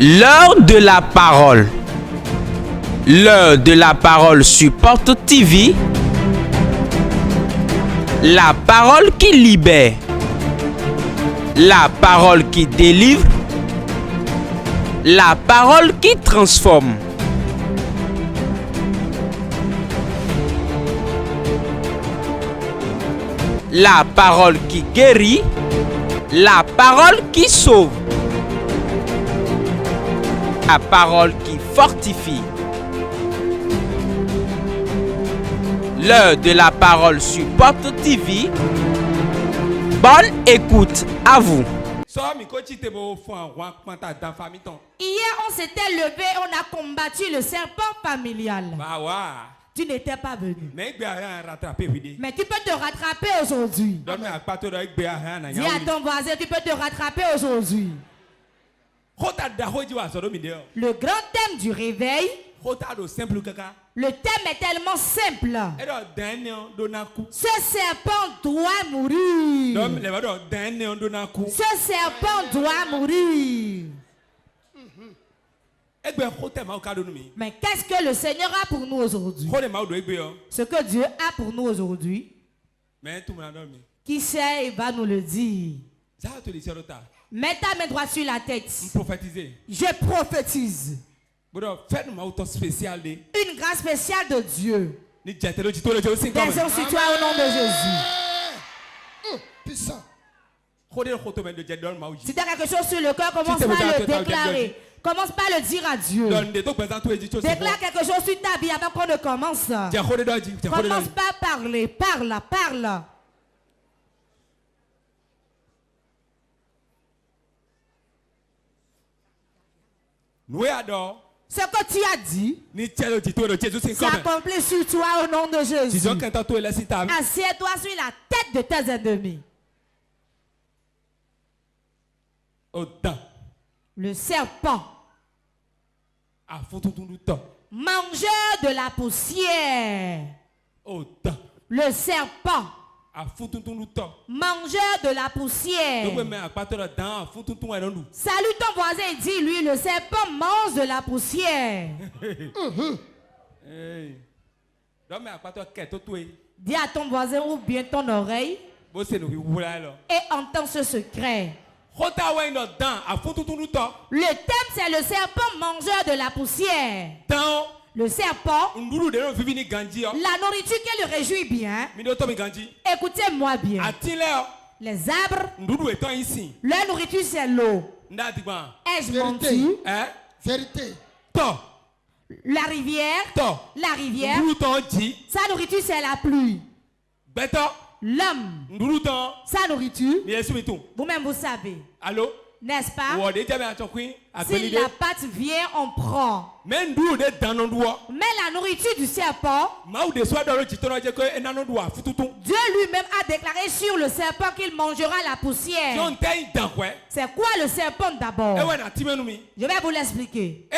L'heure de la parole. L'heure de la parole sur Porte TV. La parole qui libère. La parole qui délivre. La parole qui transforme. La parole qui guérit. La parole qui sauve. La parole qui fortifie. L'heure de la parole sur Porte TV. Bonne écoute à vous. Hier, on s'était levé, on a combattu le serpent familial. Tu n'étais pas venu. Mais tu peux te rattraper aujourd'hui. Dis à ton voisin, tu peux te rattraper aujourd'hui. Le grand thème du réveil, le thème est tellement simple. Ce serpent doit mourir. Ce serpent doit mourir. Mais qu'est-ce que le Seigneur a pour nous aujourd'hui? Ce que Dieu a pour nous aujourd'hui, qui sait, il va nous le dire. Mets ta main droite sur la tête. Je prophétise une grâce spéciale de Dieu. Descends sur toi au nom de Jésus. Si tu as quelque chose sur le cœur, commence par le déclarer. Commence par le dire à Dieu. Déclare quelque chose sur ta vie avant qu'on ne commence. Commence par parler. Parle. Ce que tu as dit, s'accomplit sur toi au nom de Jésus. Assieds-toi sur la tête de tes ennemis. Le serpent, mangeur de la poussière. Le serpent, mangeur de la poussière. Salut ton voisin et dis-lui, le serpent mange de la poussière. Dis à ton voisin ou bien ton oreille et entends ce secret. Le thème c'est le serpent mangeur de la poussière. Le serpent, la nourriture qui le réjouit bien. Écoutez-moi bien. Les arbres, leur nourriture c'est l'eau. Ai-je menti? Vérité. La rivière, sa nourriture c'est la pluie. L'homme, sa nourriture, vous-même vous savez. Allô? N'est-ce pas? Si la pâte vient, on prend. Mais la nourriture du serpent, Dieu lui-même a déclaré sur le serpent qu'il mangera la poussière. C'est quoi le serpent d'abord? Je vais vous l'expliquer.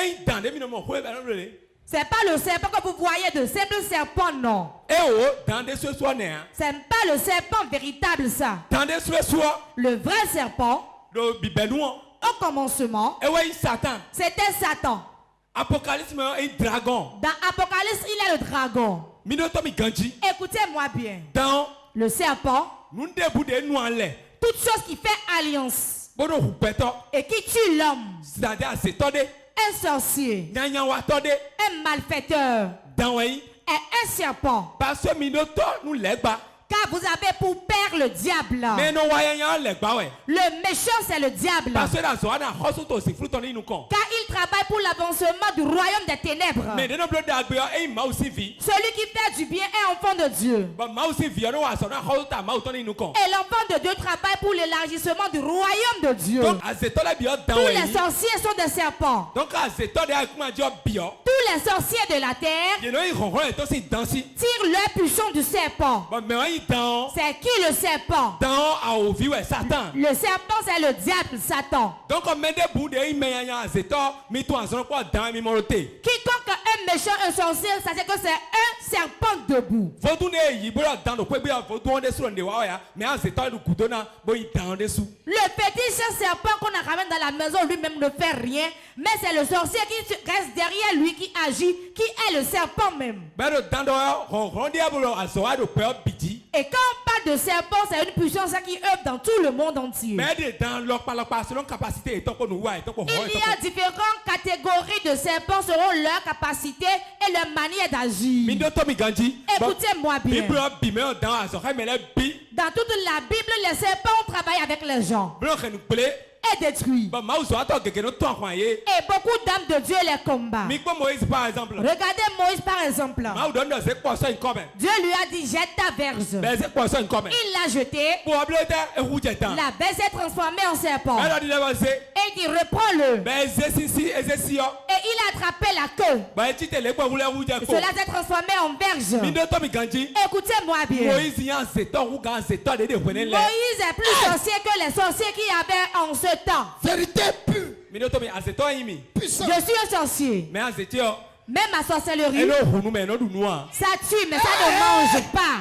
C'est pas le serpent que vous voyez de simple serpent, non. C'est pas le serpent véritable, ça. Le vrai serpent, au commencement, c'était Satan. Dans Apocalypse, il est le dragon. Écoutez-moi bien. Le serpent, toute chose qui fait alliance et qui tue l'homme, un sorcier, un malfaiteur, et un serpent. Car vous avez pour père le diable. Le méchant c'est le diable. Car il travaille pour l'avancement du royaume des ténèbres. Celui qui fait du bien est enfant de Dieu. Et l'enfant de Dieu travaille pour l'élargissement du royaume de Dieu. Tous les sorciers sont des serpents. Tous les sorciers de la terre tirent leur puissance du serpent. C'est qui le serpent? Le serpent c'est le diable, Satan. Quiconque un méchant, un sorcier, ça c'est que c'est un serpent debout. Le fétiche serpent qu'on a ramené dans la maison lui-même ne fait rien, mais c'est le sorcier qui reste derrière lui qui agit, qui est le serpent même. Et quand on parle de serpent, c'est une puissance qui œuvre dans tout le monde entier. Il y a différentes catégories de serpents selon leur capacité et leur manière d'agir. Écoutez-moi bien. Dans toute la Bible, les serpents travaillent avec les gens et détruisent. Et beaucoup d'âmes de Dieu les combattent. Regardez Moïse par exemple. Dieu lui a dit jette ta verge. Il l'a jetée. La verge s'est transformée en serpent. Et il dit reprends-le. Et il a attrapé la queue. Et cela s'est transformé en verge. Écoutez-moi bien. Moïse est plus sorcier que les sorciers qui avaient en ce temps. Vérité pure. Puissant. Je suis un sorcier. Même ma sorcellerie, ça tue, mais ça ne mange pas.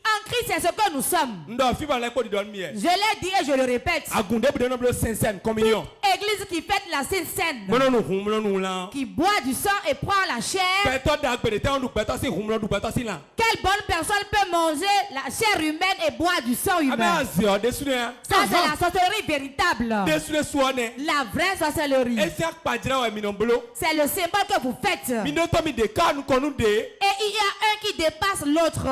En Christ, c'est ce que nous sommes. Je l'ai dit et je le répète. Église qui fête la Sainte Seine, qui boit du sang et prend la chair. Quelle bonne personne peut manger la chair humaine et boire du sang humain? Ça, c'est la sorcellerie véritable. La vraie sorcellerie. C'est le symbole que vous faites. Et il y a un qui dépasse l'autre.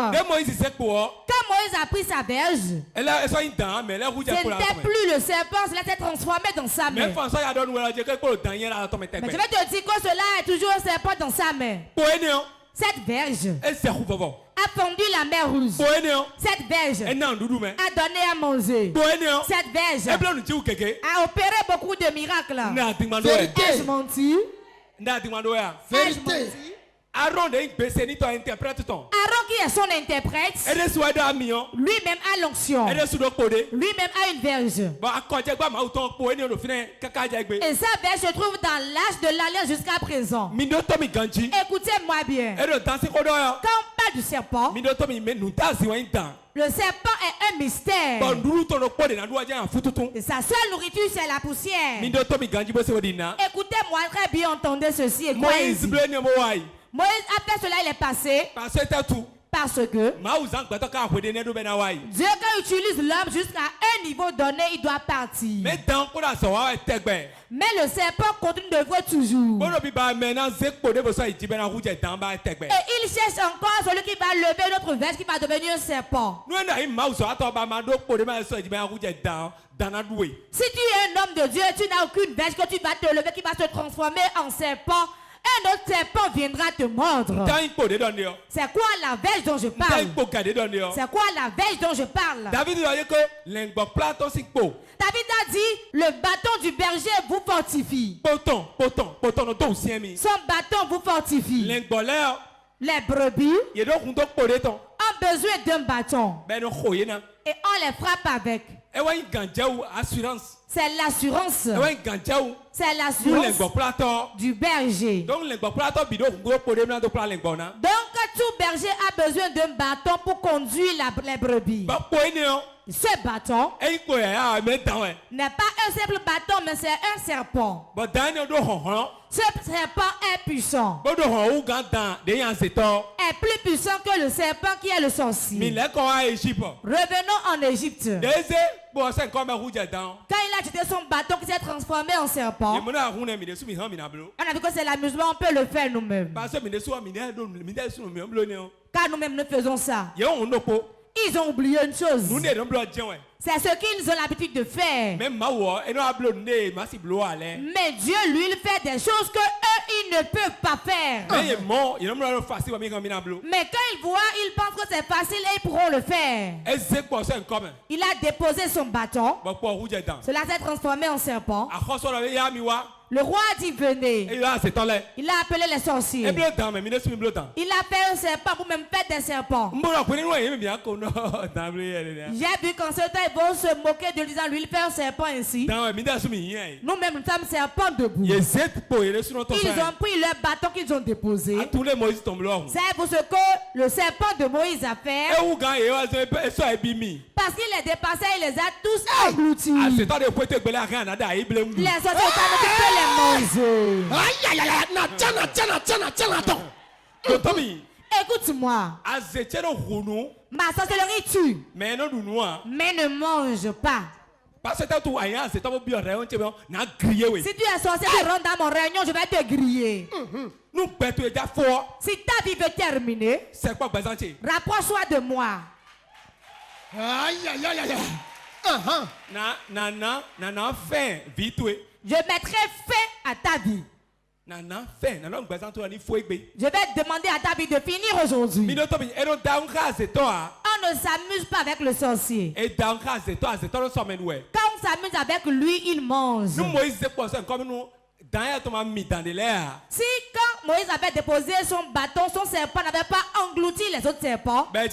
Quand Moïse a pris sa verge, ce n'était plus le serpent, cela s'est transformé dans sa main. Mais je vais te dire que cela est toujours un serpent dans sa main. Cette verge a fondu la mer rouge. Cette verge a donné à manger. Cette verge a opéré beaucoup de miracles. Ai-je menti? Ai-je menti? Aaron qui est son interprète, lui-même a l'onction, lui-même a une verge. Et sa verge se trouve dans l'âge de l'alliance jusqu'à présent. Écoutez-moi bien. Quand on parle du serpent, le serpent est un mystère. Et sa seule nourriture, c'est la poussière. Écoutez-moi très bien, entendez ceci. Et quoi il dit? Moïse, après cela, il est passé. Parce que Dieu, quand il utilise l'homme jusqu'à un niveau donné, il doit partir. Mais le serpent continue de voir toujours. Et il cherche encore celui qui va lever notre verge, qui va devenir un serpent. Si tu es un homme de Dieu, tu n'as aucune verge que tu vas te lever, qui va se transformer en serpent. Un autre serpent viendra te mordre. C'est quoi la verge dont je parle? C'est quoi la verge dont je parle? David a dit, le bâton du berger vous fortifie. Son bâton vous fortifie. Les brebis ont besoin d'un bâton. Et on les frappe avec. C'est l'assurance. C'est l'assurance du berger. Donc tout berger a besoin d'un bâton pour conduire les brebis. Ce bâton n'est pas un simple bâton, mais c'est un serpent. Ce serpent est puissant. Est plus puissant que le serpent qui est le sorcier. Revenons en Égypte. Quand il a jeté son bâton qui s'est transformé en serpent, on a vu que c'est l'amusement, on peut le faire nous-mêmes. Car nous-mêmes nous faisons ça. Ils ont oublié une chose. C'est ce qu'ils ont l'habitude de faire. Mais Dieu, lui, il fait des choses que eux, ils ne peuvent pas faire. Mais quand ils voient, ils pensent que c'est facile et ils pourront le faire. Il a déposé son bâton. Cela s'est transformé en serpent. Le roi a dit venez. Il a appelé les sorciers. Il a fait un serpent pour même faire des serpents. J'ai vu qu'en ce temps ils vont se moquer de lui disant lui il fait un serpent ainsi. Nous-mêmes nous sommes serpents debout. Ils ont pris leur bâton qu'ils ont déposé. C'est pour ce que le serpent de Moïse a fait. Parce qu'il les dépassait, il les a tous engloutis. Les sorciers peuvent les manger. Écoute-moi. Ma sorcellerie tue. Mais ne mange pas. Si tu es sorcier, tu rentres dans mon réunion, je vais te griller. Si ta vie veut terminer, rapproche-toi de moi. Je mettrai fin à ta vie. Je vais demander à ta vie de finir aujourd'hui. On ne s'amuse pas avec le sorcier. Quand on s'amuse avec lui, il mange. Si quand Moïse avait déposé son bâton, son serpent n'avait pas englouti les autres serpents, et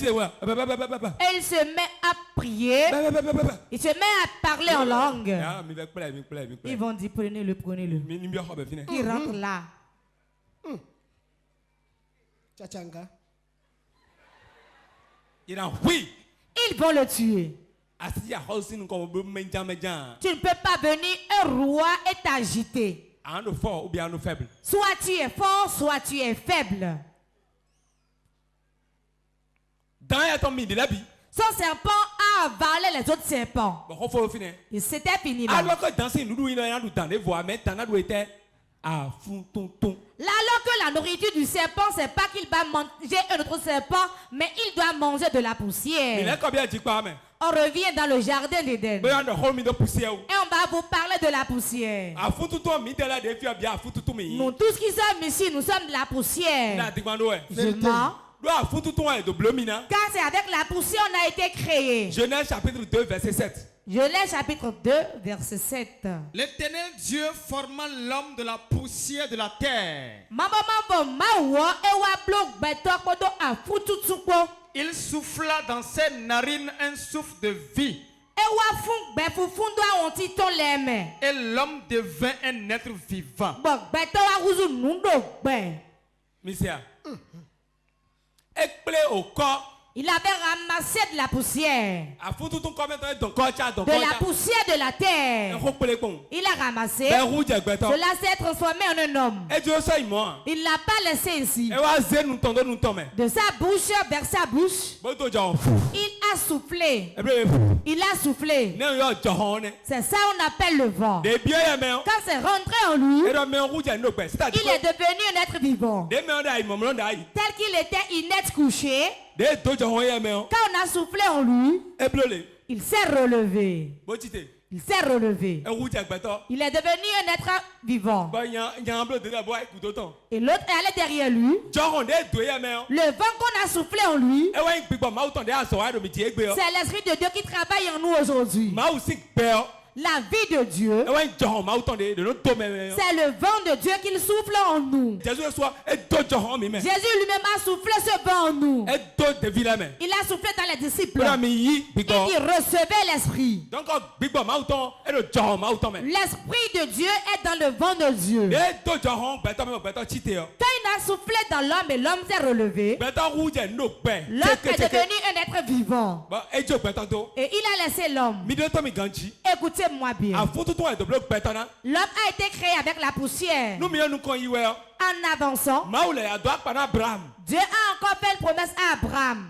il se met à prier, il se met à parler en langue. Ils vont dire prenez-le. Il rentre là. Ils vont le tuer. Tu ne peux pas venir, un roi est agité. Soit tu es fort, soit tu es faible. Son serpent a avalé les autres serpents. Et c'était fini là. Alors que la nourriture du serpent, c'est pas qu'il va manger un autre serpent, mais il doit manger de la poussière. On revient dans le jardin d'Éden. Et on va vous parler de la poussière. Nous tous qui sommes ici, nous sommes de la poussière. Je mens. Car c'est avec la poussière qu'on a été créé. Genèse chapitre 2 verset 7. Genèse chapitre 2 verset 7. L'Éternel Dieu formant l'homme de la poussière de la terre. Il souffla dans ses narines un souffle de vie. Et l'homme devint un être vivant. Il avait ramassé de la poussière. De la poussière de la terre. Il a ramassé. Cela s'est transformé en un homme. Il ne l'a pas laissé ici. De sa bouche vers sa bouche, il a soufflé. Il a soufflé. C'est ça qu'on appelle le vent. Quand c'est rentré en lui, il est devenu un être vivant. Tel qu'il était inerte couché. Quand on a soufflé en lui, il s'est relevé. Il s'est relevé. Il est devenu un être vivant. Et l'autre est allé derrière lui. Le vent qu'on a soufflé en lui, c'est l'Esprit de Dieu qui travaille en nous aujourd'hui. La vie de Dieu, c'est le vent de Dieu qu'il souffle en nous. Jésus lui-même a soufflé ce vent en nous. Il a soufflé dans les disciples. Et il recevait l'Esprit. L'Esprit de Dieu est dans le vent de Dieu. Quand il a soufflé dans l'homme et l'homme s'est relevé, l'homme est devenu un être vivant. Et il a laissé l'homme. Écoutez-moi bien. L'homme a été créé avec la poussière. En avançant, Dieu a encore fait une promesse à Abraham.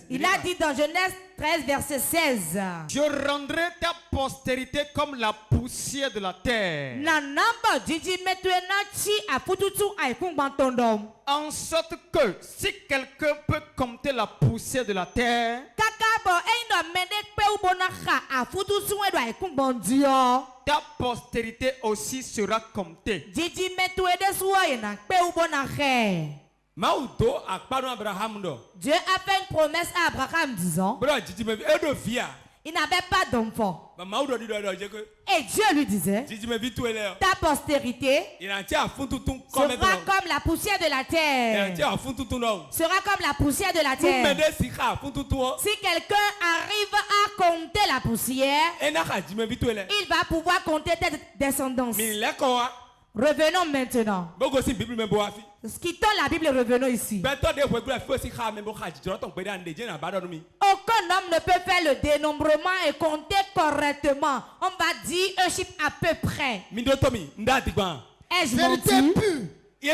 Il a dit dans Genèse 13 verset 16. Je rendrai ta postérité comme la poussière de la terre. En sorte que si quelqu'un peut compter la poussière de la terre, ta postérité aussi sera comptée. Dieu a fait une promesse à Abraham disant il n'avait pas d'enfant. Et Dieu lui disait, ta postérité sera comme la poussière de la terre. Sera comme la poussière de la terre. Si quelqu'un arrive à compter la poussière, il va pouvoir compter tes descendances. Revenons maintenant. Quittons la Bible, revenons ici. Aucun homme ne peut faire le dénombrement et compter correctement. On va dire un chiffre à peu près. Ai-je menti? On ne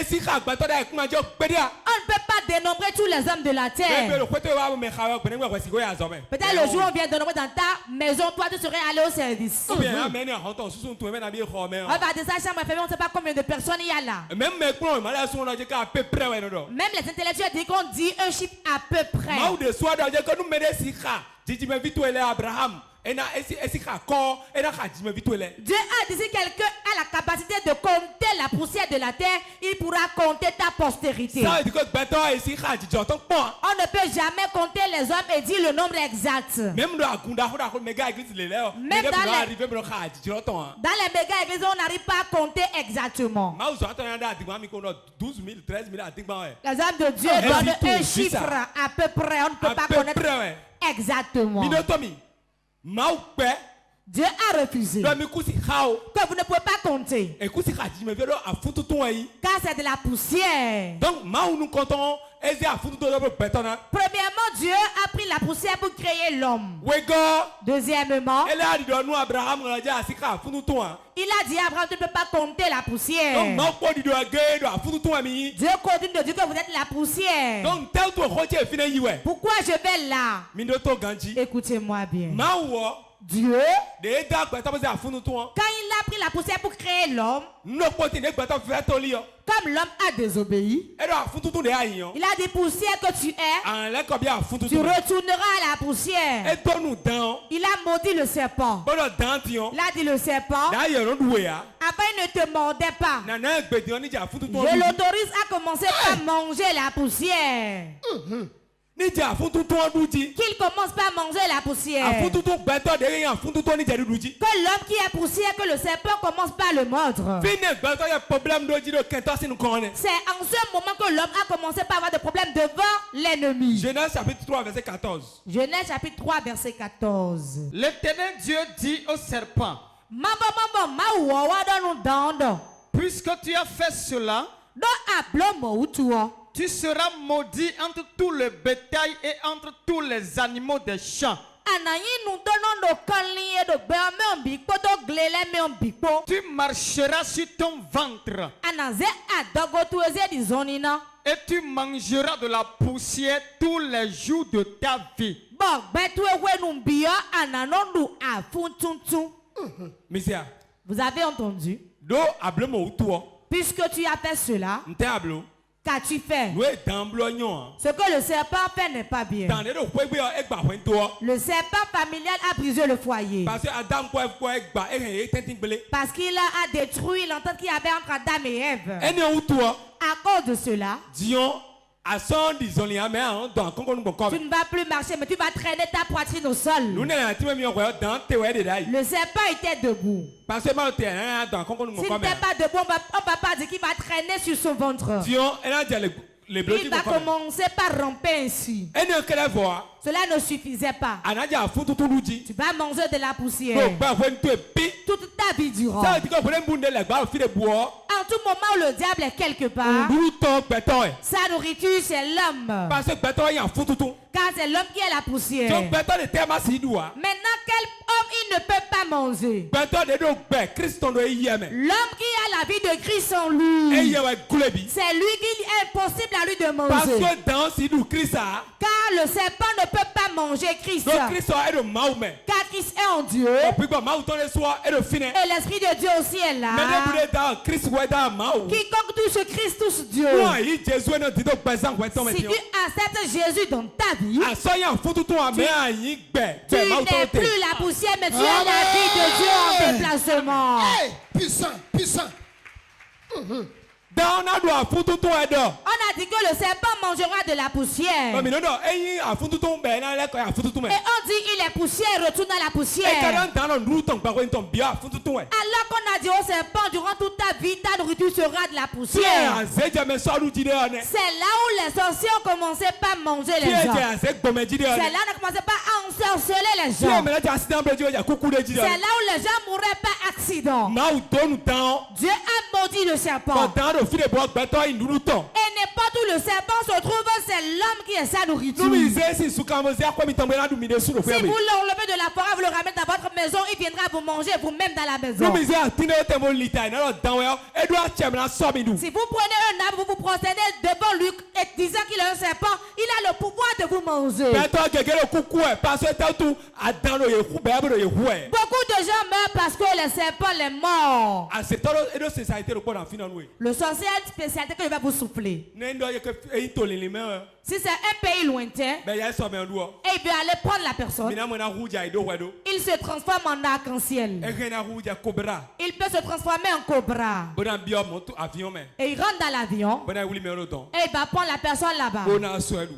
peut pas dénombrer tous les hommes de la terre. Peut-être le jour où on vient dénombrer dans ta maison, toi tu serais allé au service. On va dire ça, chambre fermée, on ne sait pas combien de personnes il y a là. Même les intellectuels disent qu'on dit un chiffre à peu près. Dieu a dit si quelqu'un a la capacité de compter la poussière de la terre, il pourra compter ta postérité. On ne peut jamais compter les hommes et dire le nombre exact. Même dans les méga églises, on n'arrive pas à compter exactement. Les hommes de Dieu donnent un chiffre à peu près. On ne peut pas connaître exactement. Dieu a refusé que vous ne pouvez pas compter, car c'est de la poussière. Premièrement, Dieu a pris la poussière pour créer l'homme. Deuxièmement, il a dit à Abraham, tu ne peux pas compter la poussière. Dieu continue de dire que vous êtes la poussière. Pourquoi je vais là? Écoutez-moi bien. Dieu, quand il a pris la poussière pour créer l'homme, comme l'homme a désobéi, il a dit poussière que tu es, tu retourneras à la poussière. Il a maudit le serpent. Il a dit le serpent, après il ne te mordait pas. Je l'autorise à commencer à manger la poussière. Qu'il commence par manger la poussière. Que l'homme qui est poussière, que le serpent commence par le mordre. C'est en ce moment que l'homme a commencé par avoir des problèmes devant l'ennemi. Genèse chapitre 3 verset 14. Genèse chapitre 3 verset 14. L'Éternel Dieu dit au serpent, puisque tu as fait cela, tu seras maudit entre tout le bétail et entre tous les animaux des champs. Tu marcheras sur ton ventre et tu mangeras de la poussière tous les jours de ta vie. Vous avez entendu? Puisque tu as fait cela, qu'as-tu fait? Ce que le serpent fait n'est pas bien. Le serpent familial a brisé le foyer. Parce qu'il a détruit l'entente qu'il y avait entre Adam et Ève. À cause de cela, tu ne vas plus marcher, mais tu vas traîner ta poitrine au sol. Le serpent était debout. S'il n'était pas debout, on ne va pas dire qu'il va traîner sur son ventre. Il va commencer par ramper ainsi. Cela ne suffisait pas. Tu vas manger de la poussière toute ta vie durant. En tout moment où le diable est quelque part, sa nourriture c'est l'homme. Car c'est l'homme qui est la poussière. Maintenant, quel homme il ne peut pas manger? L'homme qui a la vie de Christ en lui. C'est lui qui est impossible à lui de manger. Car le serpent ne peut pas manger Christ. Car Christ est en Dieu. Et l'Esprit de Dieu aussi est là. Quiconque touche Christ touche Dieu. Si tu acceptes Jésus dans ta vie, tu n'es plus la poussière, mais tu es la vie de Dieu en déplacement. Puissant, puissant. On a dit que le serpent mangera de la poussière. Et on dit il est poussière, retourne à la poussière. Alors qu'on a dit au serpent, durant toute ta vie, ta nourriture sera de la poussière. C'est là où les sorciers ont commencé par manger les gens. C'est là où on a commencé par ensorceler les gens. C'est là où les gens mouraient par accident. Dieu a maudit le serpent. Et n'importe où le serpent se trouve, c'est l'homme qui est sa nourriture. Si vous l'enlevez de la forêt, vous le ramenez dans votre maison, il viendra vous manger vous-même dans la maison. Si vous prenez un arbre, vous vous prosternez devant lui et disant qu'il est un serpent, il a le pouvoir de vous manger. Beaucoup de gens meurent parce que le serpent les mord. Le sorcier a une spécialité que je vais vous souffler. Si c'est un pays lointain, et il veut aller prendre la personne, il se transforme en arc-en-ciel. Il peut se transformer en cobra. Et il rentre dans l'avion. Et il va prendre la personne là-bas.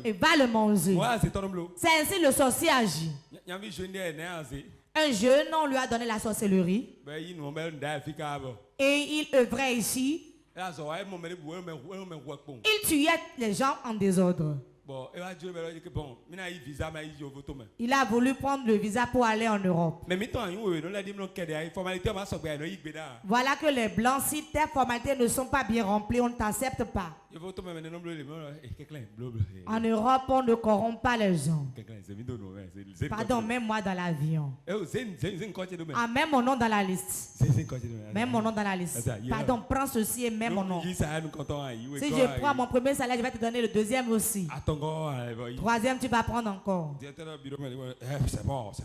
Et va le manger. C'est ainsi le sorcier agit. Un jeune, on lui a donné la sorcellerie. Et il œuvrait ici. Il tuait les gens en désordre. Il a voulu prendre le visa pour aller en Europe. Voilà que les blancs, si tes formalités ne sont pas bien remplies, on ne t'accepte pas. En Europe, on ne corrompt pas les gens. Pardon, même moi dans l'avion. Ah, mets mon nom dans la liste. Mets mon nom dans la liste. Pardon, prends ceci et mets mon nom. Si je prends mon premier salaire, je vais te donner le deuxième aussi. Troisième, tu vas prendre encore.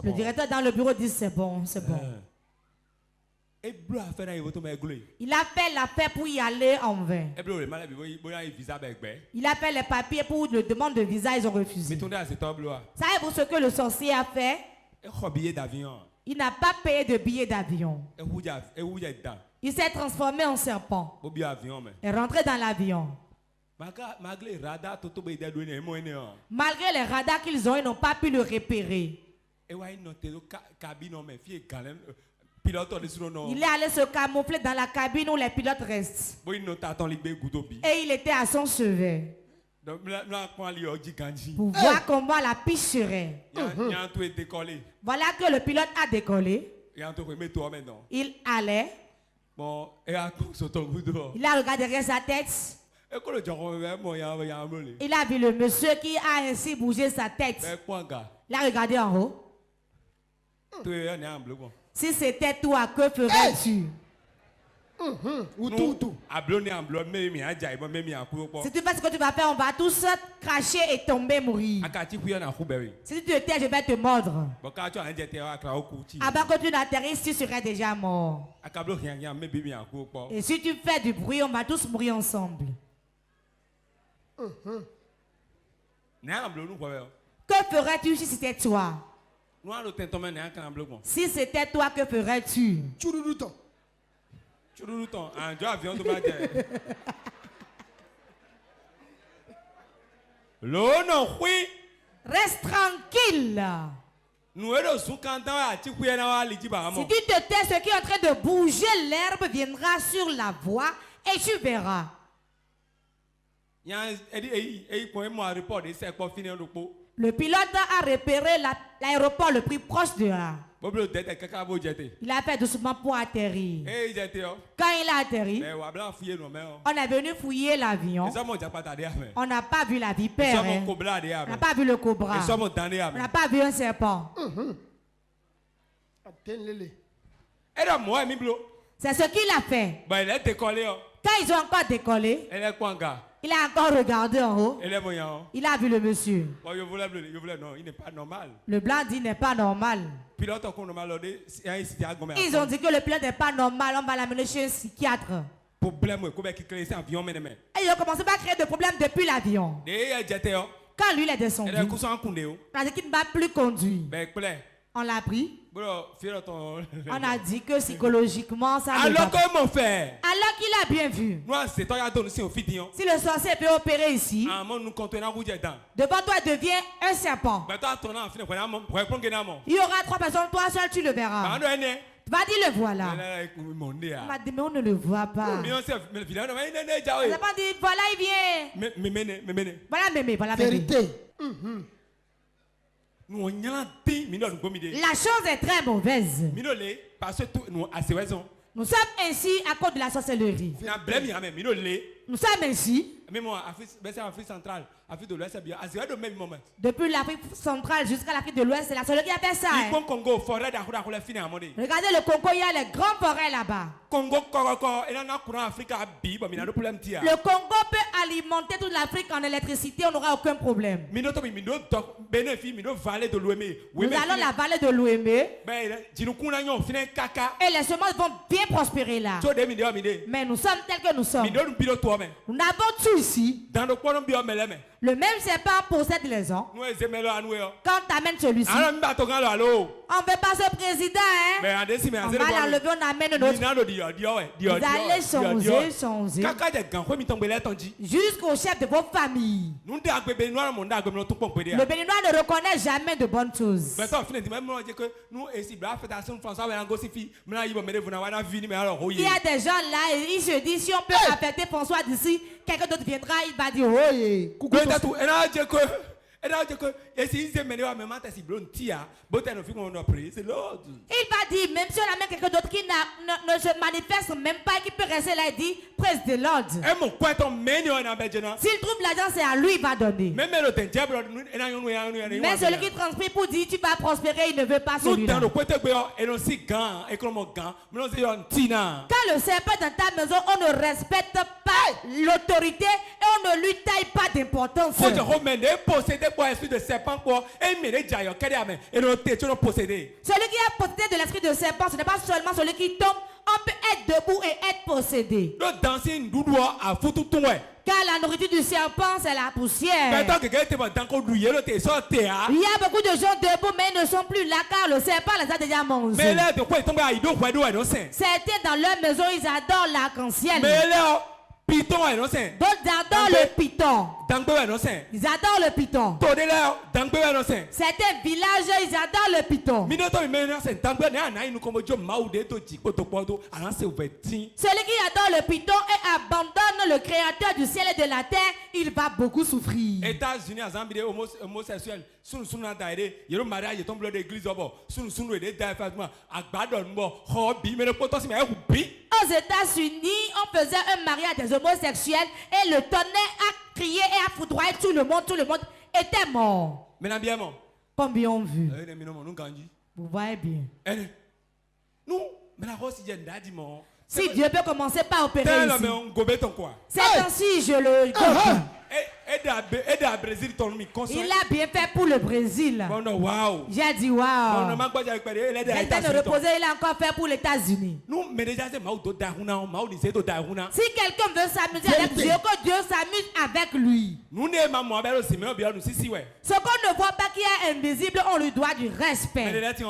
Le directeur dans le bureau dit c'est bon, c'est bon. Il a fait l'affaire pour y aller en vain. Il a fait les papiers pour le demande de visa, ils ont refusé. Savez-vous ce que le sorcier a fait? Il n'a pas payé de billet d'avion. Il s'est transformé en serpent. Et rentré dans l'avion. Malgré les radars qu'ils ont, ils n'ont pas pu le repérer. Il est allé se camoufler dans la cabine où les pilotes restent. Et il était à son chevet pour voir comment la piste serait. Voilà que le pilote a décollé. Il allait. Il a regardé derrière sa tête. Il a vu le monsieur qui a ainsi bougé sa tête. Il a regardé en haut. Si c'était toi, que ferais-tu? Si tu fais ce que tu vas faire, on va tous cracher et tomber, mourir. Si tu te tais, je vais te mordre. Avant que tu n'atterrisses, tu serais déjà mort. Et si tu fais du bruit, on va tous mourir ensemble. Que ferais-tu si c'était toi? Si c'était toi, que ferais-tu? Reste tranquille. Si tu te tais, ce qui est en train de bouger, l'herbe viendra sur la voie et tu verras. Le pilote a repéré l'aéroport le plus proche de là. Il a fait doucement pour atterrir. Quand il a atterri, on est venu fouiller l'avion. On n'a pas vu la vipère. On n'a pas vu le cobra. On n'a pas vu un serpent. C'est ce qu'il a fait. Quand ils ont encore décollé, il a encore regardé en haut. Il a vu le monsieur. Il n'est pas normal. Le blanc dit n'est pas normal. Ils ont dit que le pilote n'est pas normal. On va l'amener chez un psychiatre. Et ils ont commencé à créer des problèmes depuis l'avion. Quand lui il est descendu, on a dit qu'il ne va plus conduire. On l'a pris. On a dit que psychologiquement, ça ne va Alors pas. comment faire? Alors qu'il a bien vu. Si le sorcier peut opérer ici, devant toi devient un serpent. Il y aura 3 personnes, toi seul tu le verras. Va dire le voilà. On m'a dit mais on ne le voit pas. On n'a pas dit voilà il vient. Voilà mémé, voilà mémé. Vérité. La chose est très mauvaise. Nous sommes ainsi à cause de la sorcellerie. Nous sommes ainsi. Depuis l'Afrique centrale jusqu'à l'Afrique de l'Ouest, c'est la sorcellerie qui a fait ça. Hein. Regardez le Congo, il y a les grandes forêts là-bas. Le Congo peut alimenter toute l'Afrique en électricité, on n'aura aucun problème. Nous allons la vallée de l'Ouémé. Et les semences vont bien prospérer là. Mais nous sommes tels que nous sommes. Nous n'avons tout ici. Le même serpent possède les ans. Quand tu amènes celui-ci, on ne veut pas ce président. Hein? On va l'enlever, on amène notre. Vous allez changer. Jusqu'au chef de vos familles. Le Béninois ne reconnaît jamais de bonnes choses. Il y a des gens là et ils se disent si on peut affecter François d'ici, quelqu'un d'autre viendra, il va dire oui. Il va dire, même si on amène quelqu'un d'autre qui ne se manifeste même pas, qui peut rester là et dire, praise the Lord. S'il trouve l'argent, c'est à lui, il va donner. Mais celui qui transmet pour dire, tu vas prospérer, il ne veut pas celui-là. Quand le serpent est dans ta maison, on ne respecte pas l'autorité et on ne lui taille pas d'importance. Celui qui a possédé de l'esprit de serpent, ce n'est pas seulement celui qui tombe, on peut être debout et être possédé. Car la nourriture du serpent, c'est la poussière. Il y a beaucoup de gens debout, mais ils ne sont plus là car le serpent les a déjà mangés. Certains dans leur maison, ils adorent l'arc-en-ciel. D'autres adorent le python. Ils adorent le python. Certains villages, ils adorent le python. Celui qui adore le python et abandonne le créateur du ciel et de la terre, il va beaucoup souffrir. États-Unis, homosexuels, aux États-Unis, on faisait un mariage des homosexuels et le tonnerre a crié et a foudroyé tout le monde était mort. Combien ont vu? Vous voyez bien. Si Dieu peut commencer par opérer ici. C'est ainsi, je le comprends. Il a bien fait pour le Brésil. J'ai dit waouh. Maintenant de reposer, il a encore fait pour les États-Unis. Si quelqu'un veut s'amuser avec Dieu, que Dieu s'amuse avec lui. Ce qu'on ne voit pas qui est invisible, on lui doit du respect. Certains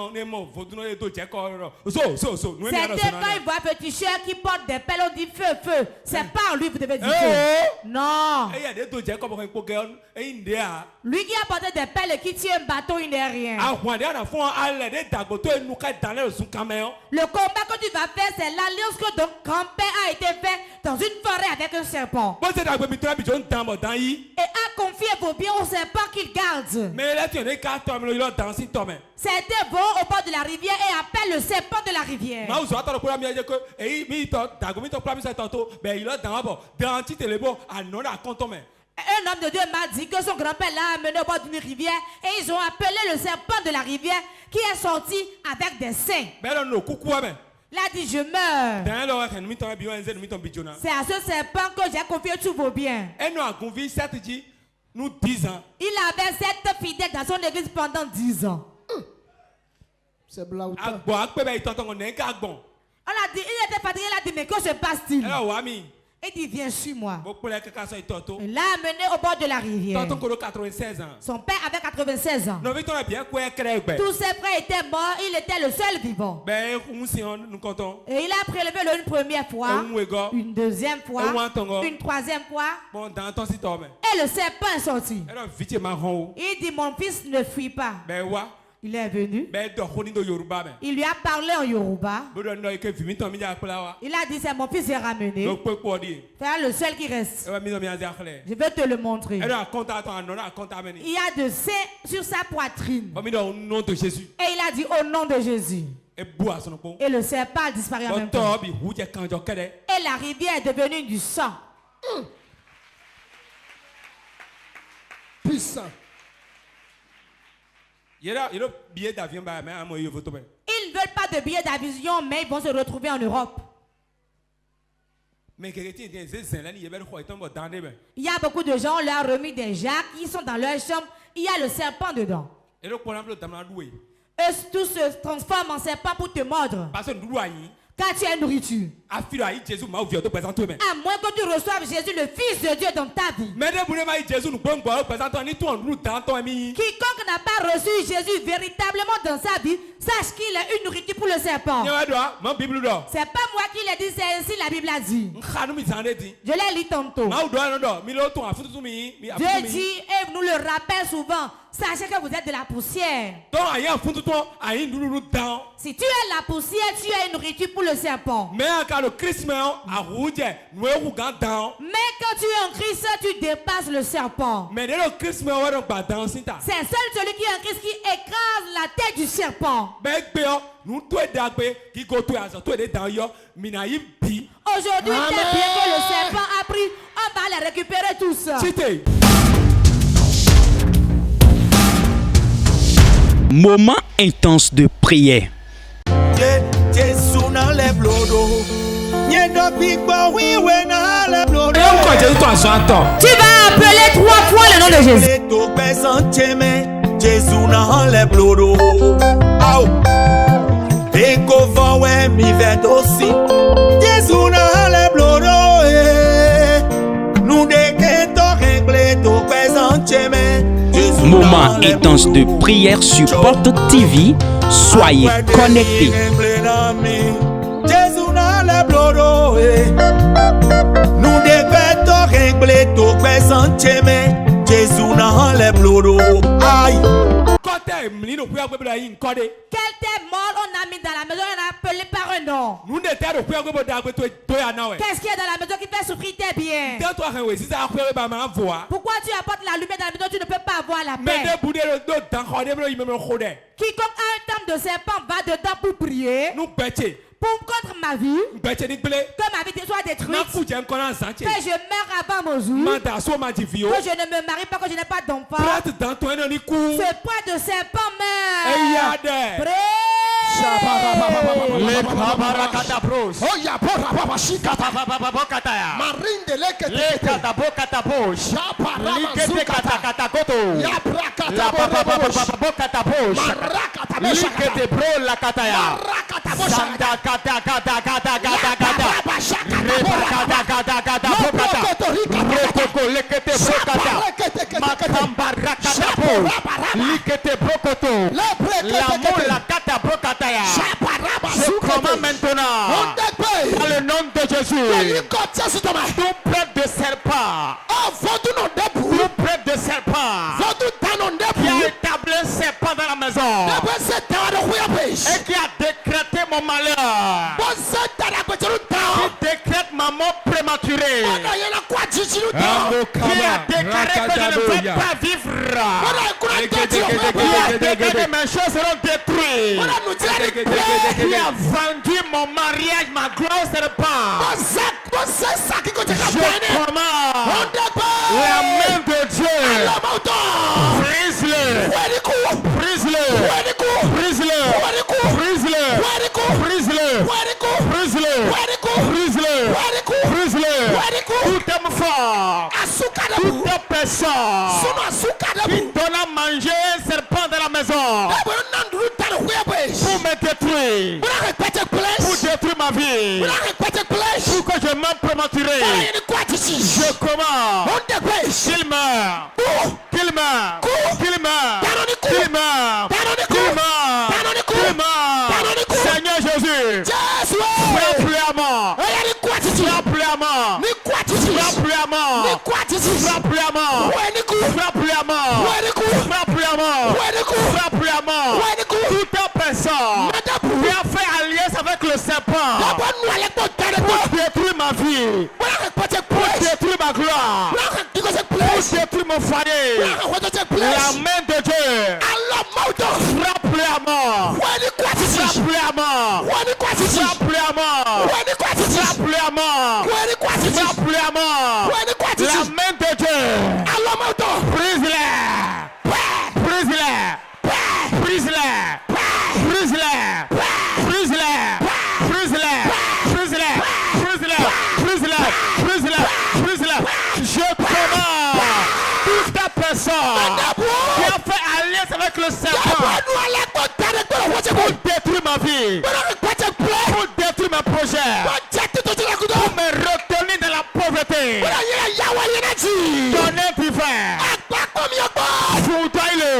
quand ils voient un féticheur qui porte des pelles, on dit feu, feu. C'est pas lui, vous devez dire feu. Non. Lui qui a porté des pelles et qui tient un bâton, il n'est rien. Le combat que tu vas faire, c'est l'alliance que ton grand-père a été fait dans une forêt avec un serpent. Et a confié vos biens au serpent qu'il garde. Certains vont au bord de la rivière et appellent le serpent de la rivière. Un homme de Dieu m'a dit que son grand-père l'a amené au bord d'une rivière et ils ont appelé le serpent de la rivière qui est sorti avec des seins. Il a dit je meurs. C'est à ce serpent que j'ai confié tous vos biens. Il avait 7 fidèles dans son église pendant 10 ans. C'est Blauta. On a dit, il était fatigué, il a dit mais que se passe-t-il? Il dit, viens sur moi. Il l'a amené au bord de la rivière. Son père avait 96 ans. Tous ses frères étaient morts, il était le seul vivant. Et il a prélevé l'eau une première fois, une deuxième fois, une troisième fois. Et le serpent est sorti. Il dit, mon fils ne fuit pas. Il est venu. Il lui a parlé en Yoruba. Il a dit, c'est mon fils, j'ai ramené. C'est le seul qui reste. Je vais te le montrer. Il y a de sang sur sa poitrine. Et il a dit, au nom de Jésus. Et le serpent a disparu en même temps. Et la rivière est devenue du sang. Puissant. Ils ne veulent pas de billets d'avion, mais ils vont se retrouver en Europe. Il y a beaucoup de gens, on leur a remis des jacques, ils sont dans leur chambre, il y a le serpent dedans. Eux tous se transforment en serpent pour te mordre. Quand tu as une nourriture, à moins que tu reçoives Jésus, le Fils de Dieu, dans ta vie. Quiconque n'a pas reçu Jésus véritablement dans sa vie, sache qu'il est une nourriture pour le serpent. C'est pas moi qui l'ai dit, c'est ainsi la Bible a dit. Je l'ai lu tantôt. Dieu dit, et nous le rappelle souvent, sachez que vous êtes de la poussière. Si tu es la poussière, tu es une nourriture pour le serpent. Mais quand tu es en Christ, tu dépasses le serpent. C'est seul celui qui est en Christ qui écrase la tête du serpent. Aujourd'hui, c'est bien que le serpent a pris, on va les récupérer tous. Moment intense de prière. Tu vas appeler 3 fois le nom de Jésus. Moment intense de prière sur Porte TV. Soyez connectés. Quel était mort, on a mis dans la maison, on a appelé par un nom. Qu'est-ce qu'il y a dans la maison qui fait souffrir tes biens? Pourquoi tu apportes la lumière dans la maison, tu ne peux pas avoir la paix? Quiconque a un temple de serpent va dedans pour prier. Contre ma vie, que ma vie soit détruite, que je meure avant mon jour, que je ne me marie pas, que je n'ai pas d'enfant. Ce poids de serpent meurt. Je commande maintenant, dans le nom de Jésus, tout prêtre de serpent, tout prêtre de serpent qui a établi un serpent dans la maison et qui a décrété mon malheur, qui décrète ma mort prématurée, qui a déclaré que je ne vais pas vivre, qui a déclaré que mes choses seront détruites, qui a vendu mon mariage, ma gloire serpent. Je commande la main de Dieu. Brise-le. Brise-le. Brise-le. Brise-le. Brise-le. Brise-le. Brise-le. Brise-le. Tout homme fort, toute personne qui donne à manger un serpent dans la maison, pour me détruire, pour détruire ma vie, pour que je m'en prématuré. Je commande qu'il meure, qu'il meure, qu'il meure, qu'il meure, qu'il meure, qu'il meure. Seigneur Jésus, frappe-le à mort, frappe-le à mort, frappe-le à mort, frappe-le à mort, frappe-le à mort, frappe-le à mort, frappe-le à mort. Toute personne qui a fait alliance avec le serpent pour détruire ma vie, pour détruire ma gloire, pour détruire mon foyer, la main de Dieu, frappe-le à mort, frappe-le à mort, frappe-le à mort, frappe-le à mort, frappe-le à mort, la main de Dieu, brise-les, brise-les, brise-les, brise-les, brise-les, brise-les, brise-les, brise-les, brise-les, brise-les, brise-les. Je commande toute ta personne qui a fait alliance avec le serpent pour détruire ma vie, pour détruire mes projets, pour me retenir dans la pauvreté. Tonnerre divin, foudroie-le,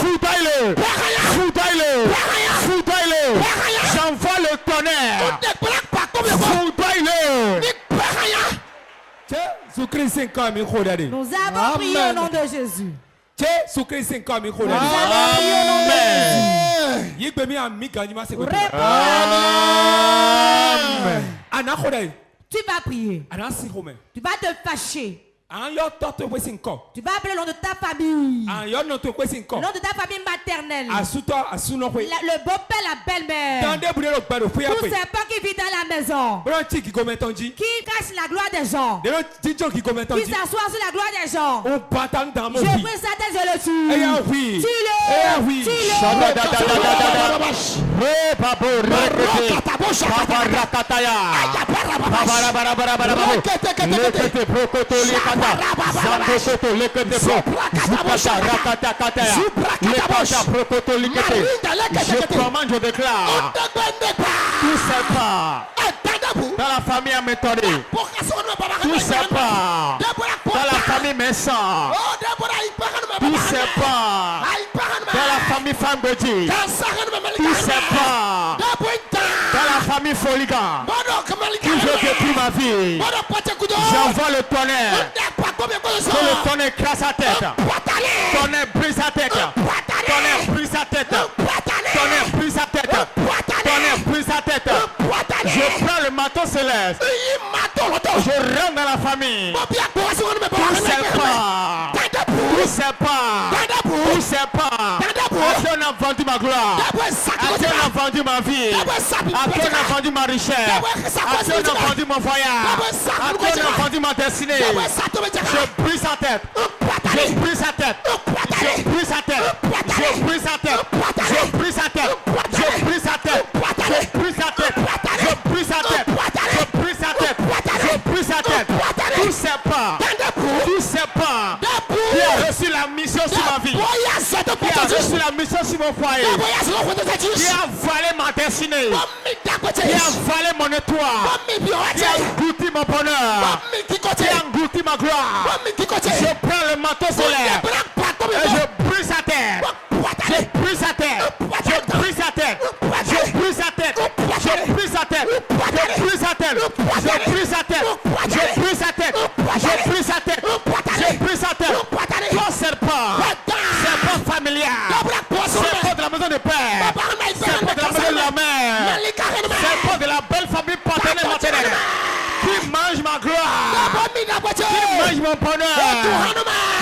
foudroie-le, foudroie-le, foudroie-le, j'envoie le tonnerre, foudroie-le. Nous avons prié au nom de Jésus. Jésus Christ est comme Nous avons prié au nom de Jésus. Amen. Tu vas prier. Tu vas te fâcher. Tu vas appeler le nom de ta famille. Le nom de ta famille maternelle. Le beau-père, la belle-mère. Tout serpent qui vit dans la maison. Qui cache la gloire des gens. Qui s'assoit sur la gloire des gens. Je prie sa tête, je le tue. Tue-le. Je commande, je déclare, tout serpent dans la famille à m'étonner, tout serpent dans la famille méchant, tout serpent dans la famille femme de Dieu, tout serpent dans la famille foligant, qui veut détruire ma vie, j'envoie le tonnerre, que le tonnerre écrase sa tête, tonnerre brise sa tête, tonnerre brise sa tête, tonnerre brise sa tête, tonnerre brise sa tête. Je prends le marteau céleste, je rentre dans la famille, tout serpent, tout serpent, tout serpent, à qui on a vendu ma gloire, à qui on a vendu ma vie, à qui on a vendu ma richesse, à qui on a vendu mon voyage, à qui on a vendu ma destinée. Je brise sa tête, je brise sa tête, je brise sa tête, je brise sa tête, je brise sa tête, je brise sa tête, je brise sa tête, je brise sa tête, je brise sa tête, je brise sa tête. Tout serpent qui a reçu la mission sur ma vie, qui a reçu la mission sur mon foyer, qui a volé ma destinée, qui a volé mon étoile, qui a englouti mon bonheur, qui a englouti ma gloire. Je prends le manteau solaire et je brise sa tête, je brise sa tête, je brise sa tête, je brise sa tête, je brise sa tête, je brise sa tête, je brise sa tête, je brise sa tête, je brise sa tête, je brise sa tête. Toi serpent, serpent familial, serpent de la maison de père, serpent de la maison de la mère, serpent de la belle famille paternelle maternelle, qui mange ma gloire, qui mange mon bonheur.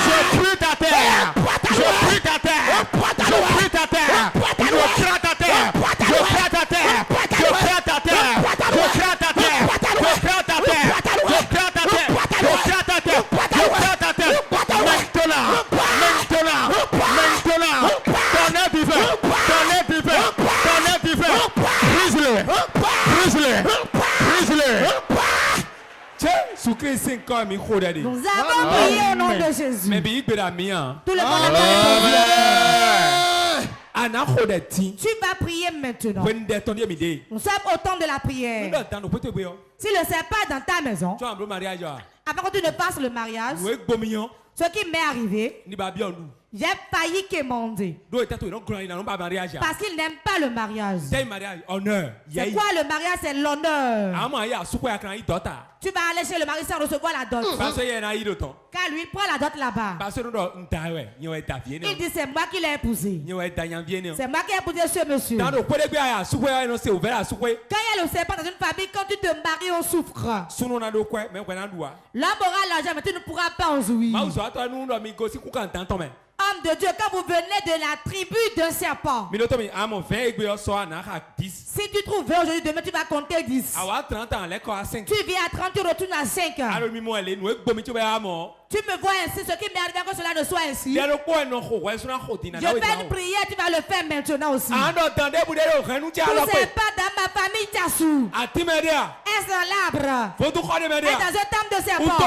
Je prie ta terre, je prie ta terre, je prie ta terre, je crains ta terre, je crains ta terre, je crains ta terre, je crains ta terre, je crains ta terre, je crains ta terre, je crains ta terre, je crains ta terre. Maintenant, tonnerre divin, tonnerre divin, tonnerre divin, brise-le, brise-le, brise-le. Nous avons prié au nom de Jésus. Tout le monde a Tu vas prier maintenant. Nous sommes au temps de la prière. Si le serpent est dans ta maison, avant que tu ne fasses le mariage, ce qui m'est arrivé, j'ai failli quémander. Parce qu'il n'aime pas le mariage. C'est quoi le mariage? C'est l'honneur. Tu vas aller chez le mari sans recevoir la dot. Car lui, il prend la dot là-bas. Il dit c'est moi qui l'ai épousé. C'est moi qui ai épousé ce monsieur. Quand il y a le serpent dans une famille, quand tu te maries, on souffre. L'homme aura l'argent, mais tu ne pourras pas en jouir. Homme de Dieu, quand vous venez de la tribu d'un serpent, si tu trouves 20 aujourd'hui, demain tu vas compter 10. Tu viens à 30, tu retournes à 5. Tu me vois ainsi, ce qui m'est arrivé que cela ne soit ainsi. Je fais une prière, tu vas le faire maintenant aussi. Tout serpent dans ma famille t'assout. Est-ce dans l'arbre? Est-ce dans un temple de serpent?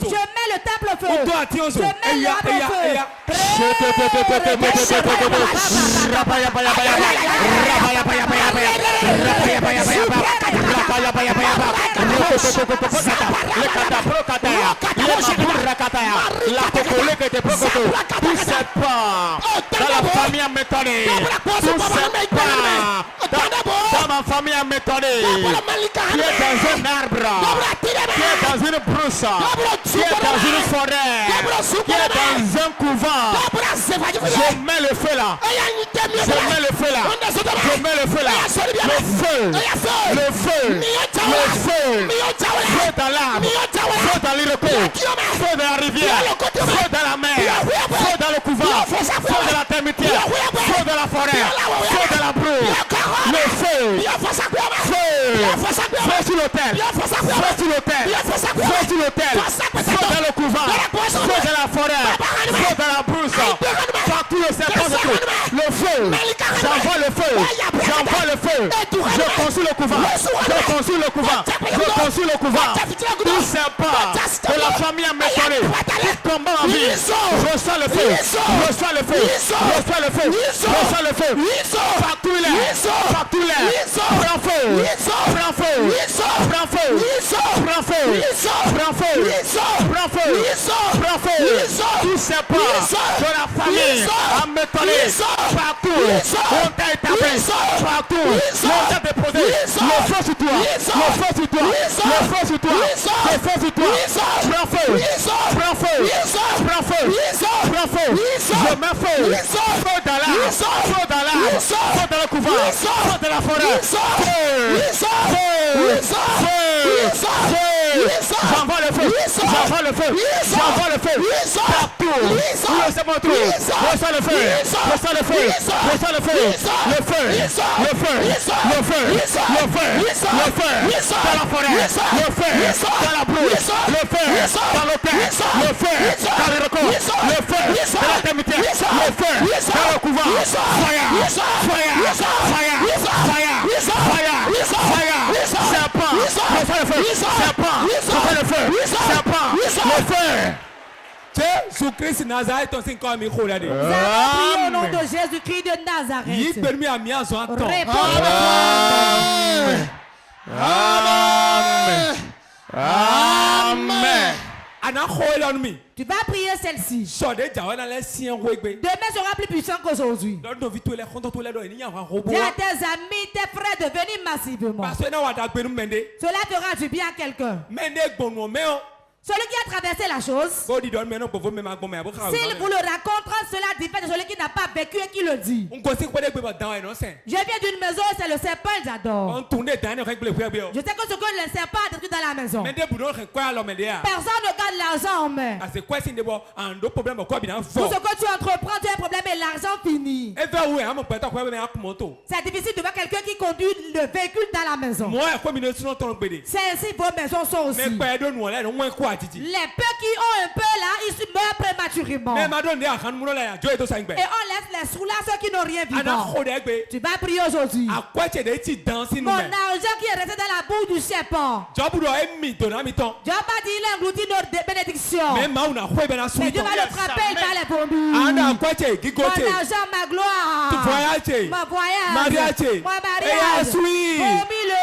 Je mets le temple au feu. Je mets l'arbre au feu. La cocolée que te provoque, tout serpent dans la famille à m'étonner, tout serpent dans ma famille à m'étonner, qui est dans un arbre, qui est dans une brousse, qui est dans une forêt, qui est dans un couvent. Je mets le feu là, je mets le feu là, je mets le feu là, le feu, le feu, le feu, feu dans l'arbre, feu dans l'irréco, feu dans la rivière, feu dans la mer, feu dans le couvent, feu dans la termitière, feu dans la forêt, feu dans la brousse, le feu, feu sur l'autel, feu sur l'autel, feu sur l'autel, feu dans le couvent, feu dans la forêt, feu dans la brousse, partout le serpent se trouve, le feu, j'envoie le feu, j'envoie le feu, je construis le couvent, je construis le couvent, je construis le couvent, tout serpent de la famille à m'étonner, qui combat en vie, reçois le feu, reçois le feu, reçois le feu, reçois le feu, partout il est, partout il est, prends feu, prends feu, prends feu, prends feu, prends feu, prends feu, prends feu, tout serpent de la famille à m'étonner, partout, on t'a établi, partout, on t'a déposé, le feu sur toi, le feu sur toi, le feu sur toi, le feu sur toi, prends feu, prends feu, prends feu, prends feu, je mets feu, feu dans l'arbre, feu dans l'arbre, feu dans le couvent, feu dans la forêt, feu, j'envoie le feu, j'envoie le feu, j'envoie le feu, partout, où le serpent trouve, reçois le feu, reçois le feu, reçois le feu, le feu, le feu, le feu, le feu, le feu, dans la forêt, le feu, dans la brousse, le feu, dans l'hôtel, le feu, dans le recours, le feu, dans la termitière, le feu, dans le couvent, fire, fire, fire, fire, fire, serpent, reçois le feu, serpent, reçois le feu, serpent, le feu. Jésus-Christ Nazareth, nous avons prié au nom de Jésus-Christ de Nazareth. Amen. Amen. Tu vas prier celle-ci. Demain sera plus puissant qu'aujourd'hui. Dis à tes amis, tes frères de venir massivement. Cela fera du bien à quelqu'un. Celui qui a traversé la chose, s'il vous le raconte, cela diffère de celui qui n'a pas vécu et qui le dit. Je viens d'une maison, c'est le serpent, j'adore. Je sais que ce que le serpent a détruit dans la maison, personne ne garde l'argent en main. Tout ce que tu entreprends, tu as un problème et l'argent finit. C'est difficile de voir quelqu'un qui conduit le véhicule dans la maison. C'est ainsi vos maisons sont aussi. peu qui ont un peu là, ils se meurent prématurément. Et on laisse les sous là ceux qui n'ont rien vivant. Tu vas prier aujourd'hui. Mon argent qui est resté dans la bouche du serpent. Job a dit il a englouti nos bénédictions. Mais Dieu va le frapper, il va les vomir. Mon argent, ma gloire. Mon voyage. Mon mariage. Vomis-le.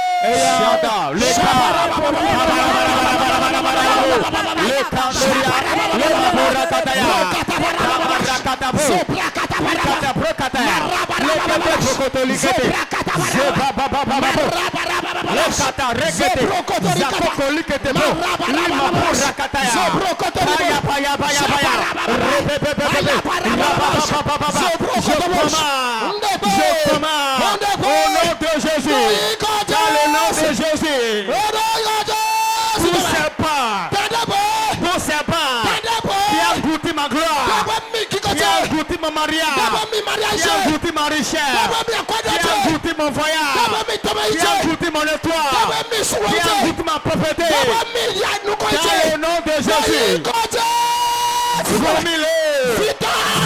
Mon mariage, qui a goûté ma richesse, qui a goûté mon voyage, qui a goûté mon étoile, qui a goûté ma propriété. Dans le nom de Jésus, vomis-le,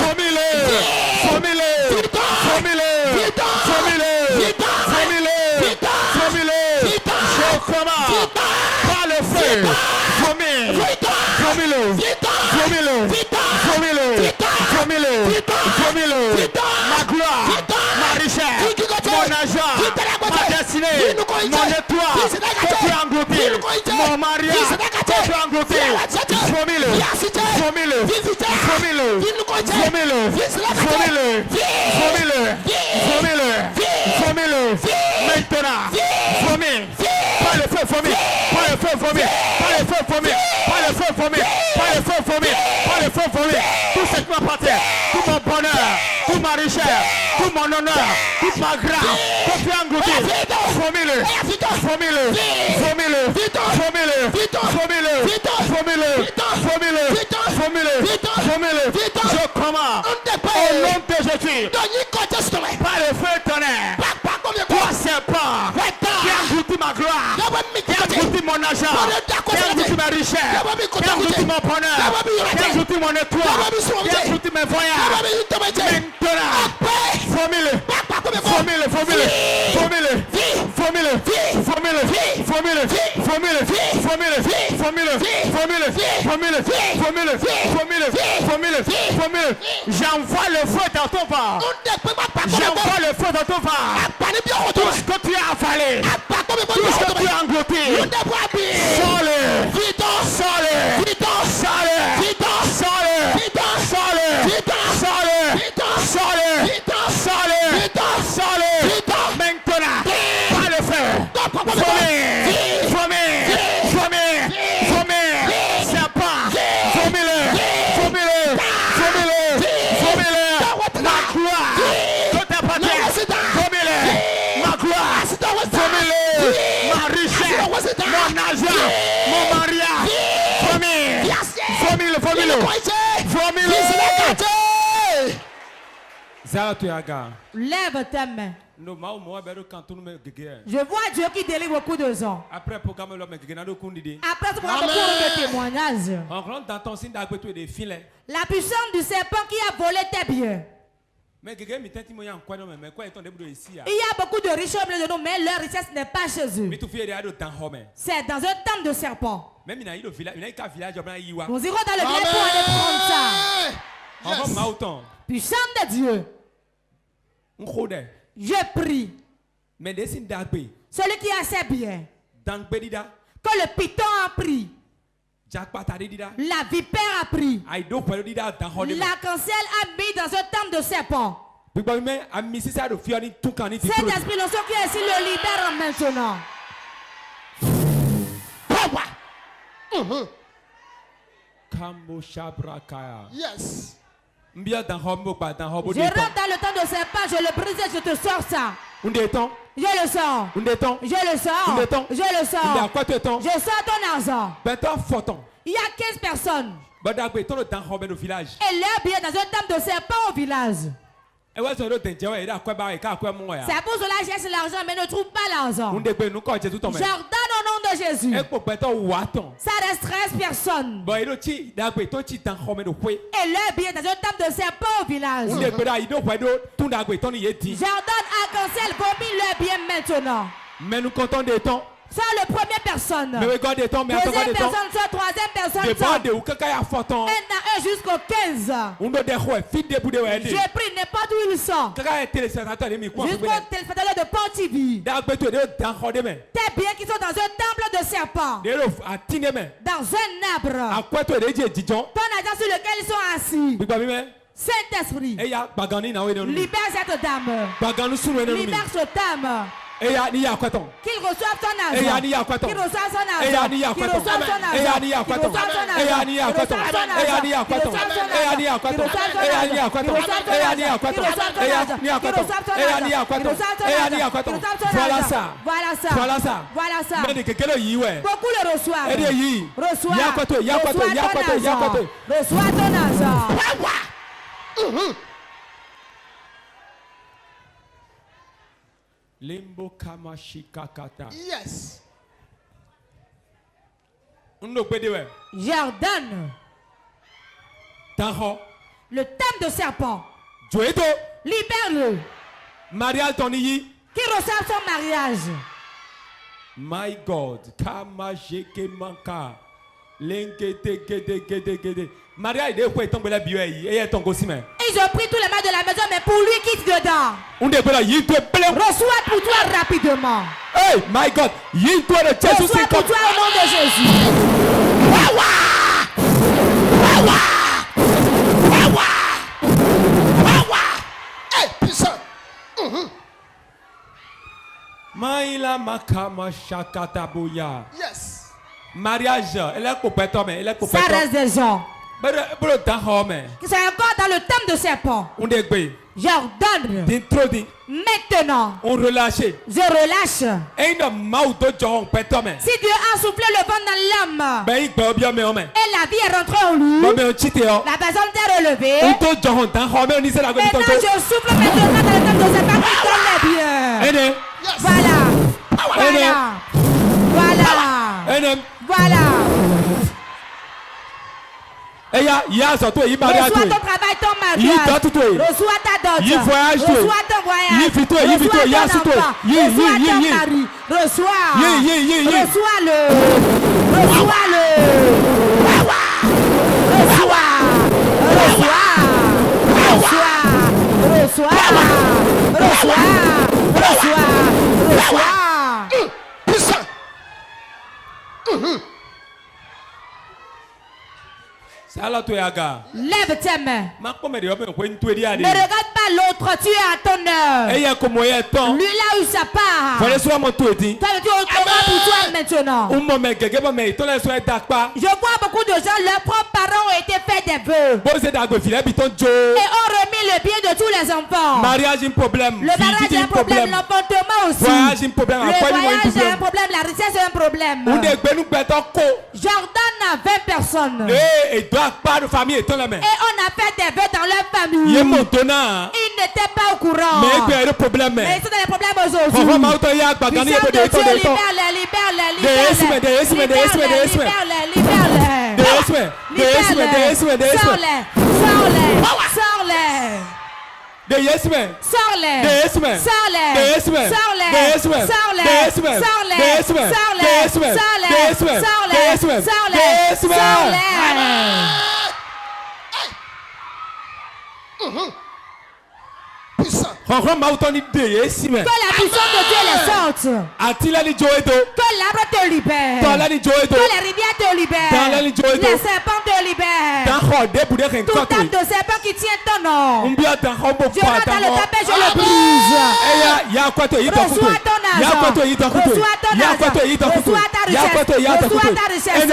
vomis-le, vomis-le, vomis-le, vomis-le, vomis-le, vomis-le. Je commande par le feu, vomis, vomis-le, vomis-le, vomis-le. Vomis-le, ma gloire, ma richesse, mon argent, ma destinée, mon étoile, que tu as englouti, mon mariage, que tu as englouti, vomis-le, vomis-le, vomis-le, vomis-le, vomis-le, vomis-le, vomis-le, maintenant, vomis, pas le feu, vomis, pas le feu, vomis, pas le feu, vomis, pas le feu, vomis, pas le feu, vomis, pas le feu, vomis, tout ce qui m'appartient, tout mon bonheur, toute ma richesse, tout mon honneur, toute ma grâce, que tu as englouti, vomis-le, vomis-le, vomis-le, vomis-le, vomis-le, vomis-le, vomis-le, vomis-le, vomis-le, je commande, au nom de Jésus, par le feu tonnerre, toi serpent, qui a englouti ma gloire, qui a englouti mon argent, qui a englouti ma richesse, qui a englouti mon bonheur, qui a englouti mon étoile, qui a englouti mes voyages, maintenant, vomis-le, vomis-le, vomis-le, vomis-le, vomis-le, vomis-le, vomis-le, vomis-le, vomis-le, vomis-le, vomis-le, vomis-le, vomis-le, vomis-le, vomis-le, vomis-le. J'envoie le feu dans ton ventre. J'envoie le feu dans ton ventre. Tout ce que tu as avalé, tout ce que tu as englouti, sors-le, sors-le, sors-le, sors-le, sors-le, sors-le, sors-le, sors-le, sors-le, maintenant, par le feu, vomis, vomis, vomis, vomis, serpent, vomis-le, vomis-le, vomis-le, vomis-le, ma gloire, que t'appartient, vomis-le, ma gloire, vomis-le, ma richesse, mon argent, mon mariage, vomis, vomis-le, vomis-le, vomis-le. Lève tes mains. Je vois Dieu qui délivre beaucoup de gens. Après ce programme de témoignage, la puissance du serpent qui a volé tes biens. Il y a beaucoup de riches au milieu de nous, mais leur richesse n'est pas chez eux. C'est dans un temple de serpent. Nous irons dans le grec pour aller prendre ça. Puissance de Dieu. Je prie. Celui qui a ses biens. Que le python a pris. La vipère a pris. L'arc-en-ciel a mis dans un temple de serpent. Cet esprit notion qui est ici le libère maintenant. Yes. Je rentre dans le temps de serpent, je le brise et je te sors ça. Je le sors. Je le sors. Je le sors. Je sors ton argent. Il y a 15 personnes. Et leur billet dans un temple de serpent au village. C'est pour cela que je cherche l'argent mais ne trouve pas l'argent. J'ordonne au nom de Jésus. Ça reste 13 personnes. Et leur bien dans un temple de serpent au village. Jordan arc-en-ciel vomit leur bien maintenant. Mais nous comptons des temps. Ça, la première personne. Mais regarde des temps, mais deuxième personne, ça, troisième personne, ça. Un à un jusqu'au 15. J'ai pris n'importe où ils sont. Jusqu'au téléspectateur de Port TV. Tes biens qui sont dans un temple de serpent. Dans un arbre. Ton argent sur lequel ils sont assis. Saint-Esprit. Libère cette dame. Libère cette dame. Qu'il reçoive ton argent. Qu'il reçoive son argent. Qu'il reçoive son argent. Qu'il reçoive son argent. Voilà ça. Beaucoup le reçoivent. Reçois ton argent. Limbo kamashikakata. Yes. Jordan. Le thème de serpent. Libère-le. Mariage Tony. Qui reçoit son mariage. My God. Kamashike manka. Gede. Maria est quoi tombe la bio et ton gossime. Ils ont pris tous les mains de la maison, mais pour lui quitte dedans. Reçois pour toi rapidement. Hey, my God, reçois pour toi au nom de Jésus. Hey, puissant. Maïla makama shakata boya. Yes. Mariage, elle est coupée, ça reste des gens. C'est encore dans le thème de serpent. J'ordonne. Maintenant. On relâche. Je relâche. Si Dieu a soufflé le vent dans l'âme. Et la vie est rentrée en lui. La personne s'est relevée. Maintenant je souffle maintenant dans le thème de serpent qui donne les biens. Voilà. Reçois ton travail, ton mariage. Reçois ta dot. Reçois ton voyage. Reçois ton enfant. Reçois ton mari. Reçois-le. Puissant. Lève tes mains. Ne regarde pas l'autre, tu es à ton heure. Lui là où ça part. Toi tu auras pour toi maintenant. Je vois beaucoup de gens, leurs propres parents ont été faits des vœux. Et ont remis le bien de tous les enfants. Le mariage est un problème, l'enfantement aussi. Le voyage est un problème, la richesse est un problème. Jordan a 20 personnes. Pas de famille et on a fait des vœux dans leur famille. Ils n'étaient pas au courant. Mais ils sont dans les problèmes aujourd'hui. Puissant. Que la puissance de Dieu les sorte. Que l'arbre te libère. Que les rivières te libèrent. Les serpents te libèrent. Tout table de serpent qui tient ton nom. Je rentre dans le tapis et je le brise. Reçois ton argent. Reçois ta richesse.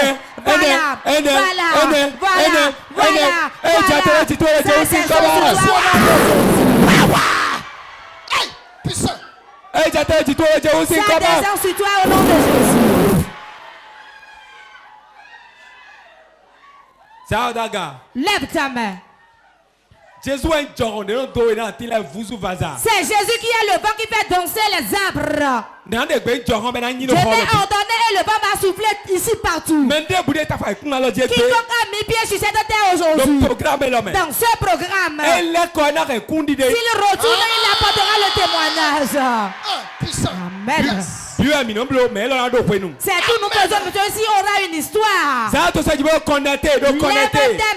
Puissant. Ça descend sur toi au nom de Jésus. Lève ta main. C'est Jésus qui a le vent qui fait danser les arbres. Je vais ordonner et le vent va souffler ici partout. Quiconque a mis pied sur cette terre aujourd'hui, dans ce programme, s'il retourne, il apportera le témoignage. Amen. C'est tout, nous faisons, monsieur, si on aura une histoire. Les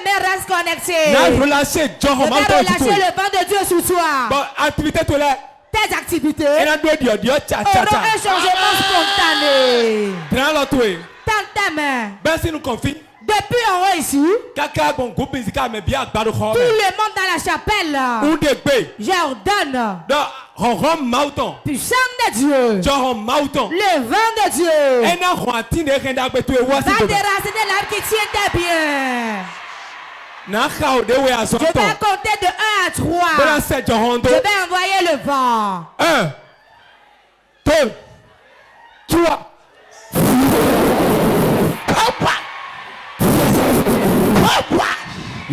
mais reste connecté. Je vais relâcher le vent de Dieu ce soir. Tes activités auront un changement spontané. Dans ta main. Depuis en haut ici, tout le monde dans la chapelle, j'ordonne, puissant de Dieu, le vent de Dieu, va déraciner l'arbre qui tient tes pieds. Je vais compter de 1 à 3. Je vais envoyer le vent. 1, 2, 3.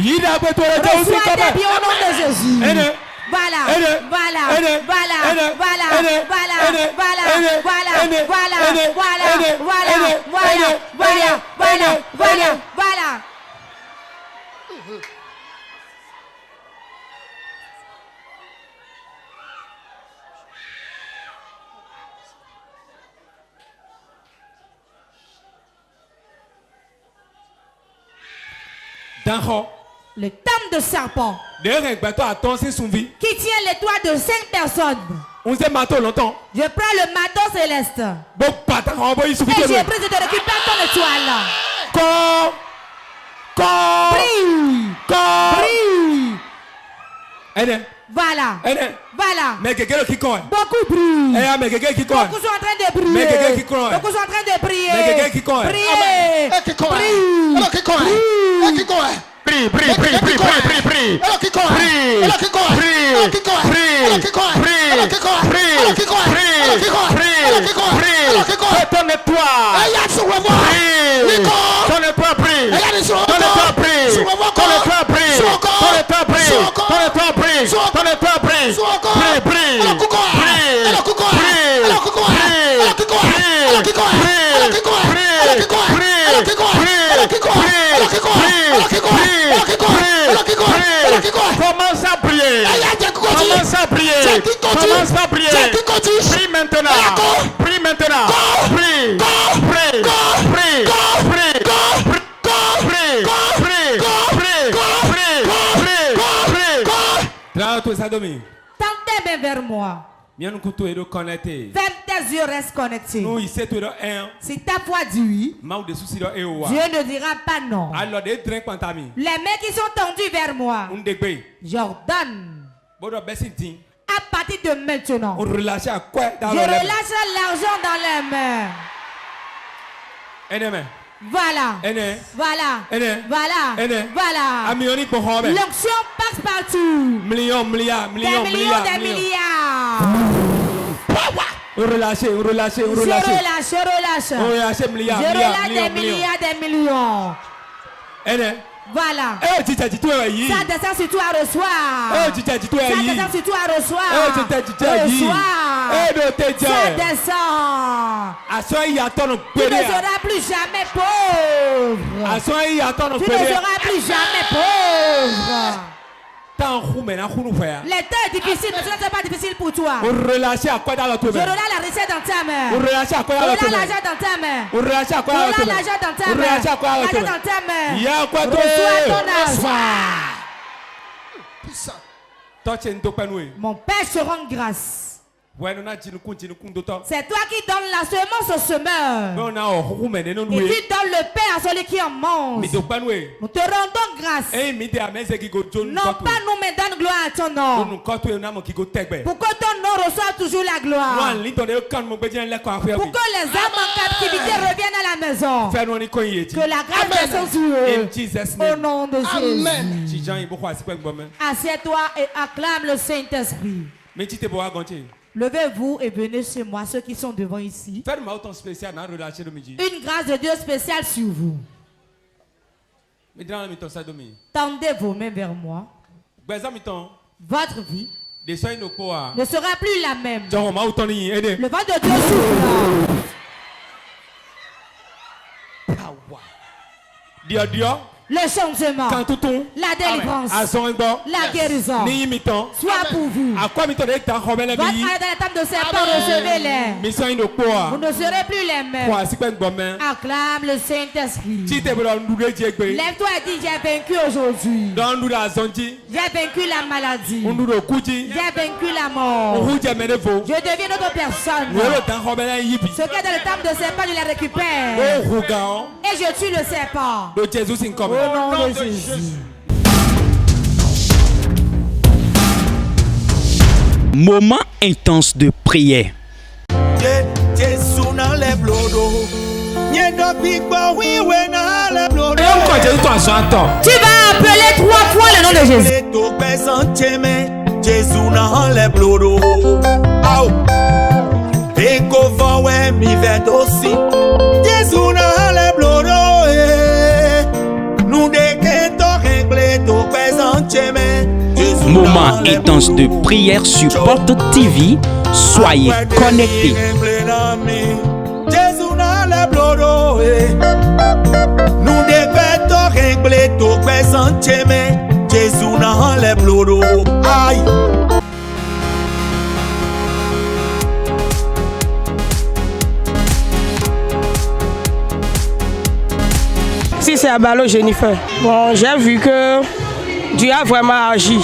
Reçois tes pieds au nom de Jésus. Voilà, voilà, voilà, voilà, voilà. Le tame de serpent qui tient les toits de 5 personnes. Je prends le maton céleste et j'ai pris de récupérer ton étoile. Brille. Voilà. Voilà. Beaucoup brillent. Beaucoup sont en train de briller. Beaucoup sont en train de briller. Commence à prier. Prie maintenant. Tendez mes vers moi. Ferme tes yeux, reste connecté. Si ta foi dit oui, Dieu ne dira pas non. Les mains qui sont tendues vers moi, j'ordonne, à partir de maintenant, je relâche l'argent dans les mains. Voilà. L'onction passe partout. Des millions. Je relâche. Je relâche des millions. Voilà. Ça descend sur toi à recevoir. Ça descend sur toi à recevoir. Ça descend. Tu ne seras plus jamais pauvre. Tu ne seras plus jamais pauvre. Les temps difficiles, mais ce n'est pas difficile pour toi. Je relâche la recette dans ta main. Je relâche l'argent dans ta main. Je relâche l'argent dans ta main. L'argent dans ta main. Reçois ton argent. Mon Père se rend grâce. C'est toi qui donnes la semence au semeur. Et tu donnes le pain à celui qui en mange. Nous te rendons grâce. Non pas nous, mais donne gloire à ton nom. Pour que ton nom reçoive toujours la gloire. Pour que les âmes en captivité reviennent à la maison. Que la grâce descende sur eux. Au nom de Jésus. Assieds-toi et acclame le Saint-Esprit. Levez-vous et venez chez moi, ceux qui sont devant ici. Une grâce de Dieu spéciale sur vous. Tendez vos mains vers moi. Votre vie ne sera plus la même. Le vent de Dieu souffle. Le changement, la délivrance, la guérison, soit pour vous. Votre dans la table de serpent, recevez-les. Vous ne serez plus les mêmes. Acclame le Saint-Esprit. Lève-toi et dis, j'ai vaincu aujourd'hui. J'ai vaincu la maladie. J'ai vaincu la mort. Je deviens notre personne. Ce qui est dans la table de serpent, je la récupère. Et je tue le serpent. Au nom de Jésus. Moment intense de prière. Tu vas appeler 3 fois le nom de Jésus. Moment intense de prière sur Porte TV. Soyez connectés. Nous devons régler tout présent, mais Jésus n'a les blodo. Aïe. Si c'est Abalo Jennifer, bon, j'ai vu que Dieu a vraiment agi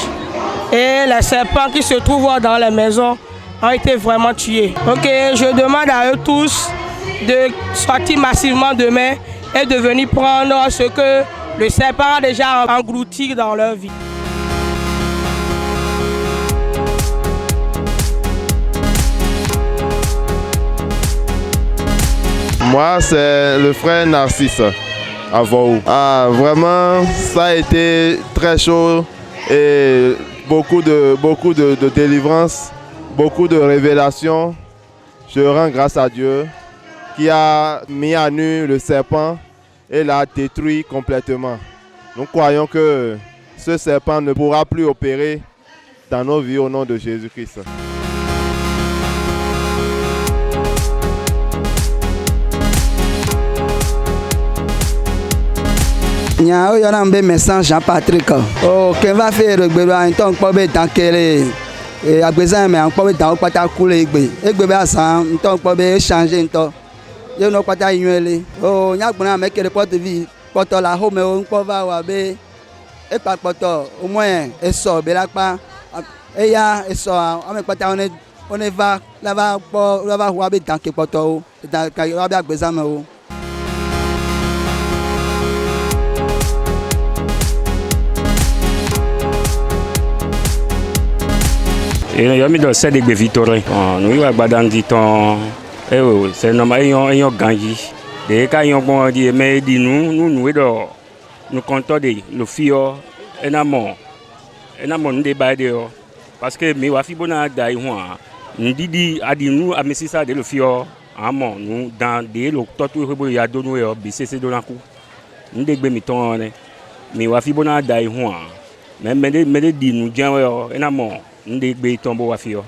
et les serpents qui se trouvent dans les maisons ont été vraiment tués. Ok, je demande à eux tous de sortir massivement demain et de venir prendre ce que le serpent a déjà englouti dans leur vie. Moi, c'est le frère Narcisse à Vaou. Ah, vraiment, ça a été très chaud et beaucoup de délivrance, beaucoup de révélations. Je rends grâce à Dieu qui a mis à nu le serpent et l'a détruit complètement. Nous croyons que ce serpent ne pourra plus opérer dans nos vies au nom de Jésus-Christ. Nya yo na mbe message Jean-Patrick. Oh, ken va faire regbe lo anton po be tan kele. Agbezan me an po be tan o pata kule igbe. Egbe be asan nton po be changer nton. Yo no pata yunle. Oh, nya gbona me kele Porte TV. Poto la home o npo va wa be. E pa poto au moins e so be la pa. E ya e so ame pata on va la va wa be tan ke poto o. Dan ka yo be agbezan me o. Et yo mi do se de gbe Victorin. Nous yo agbadan di ton c'est normal yon ganji. De ka yon bon di mais di nous do nous comptons de le fio enamon nous débat de parce que mi wa fi bona dai ho ndidi adi nous amesi ça de le fio amon nous dans de le totu rebo ya do nous yo bcc do lanku ndegbe mi ton ne mi wa fi bona dai ho mais me di nous jan yo enamon ndegbe tombo wa fio.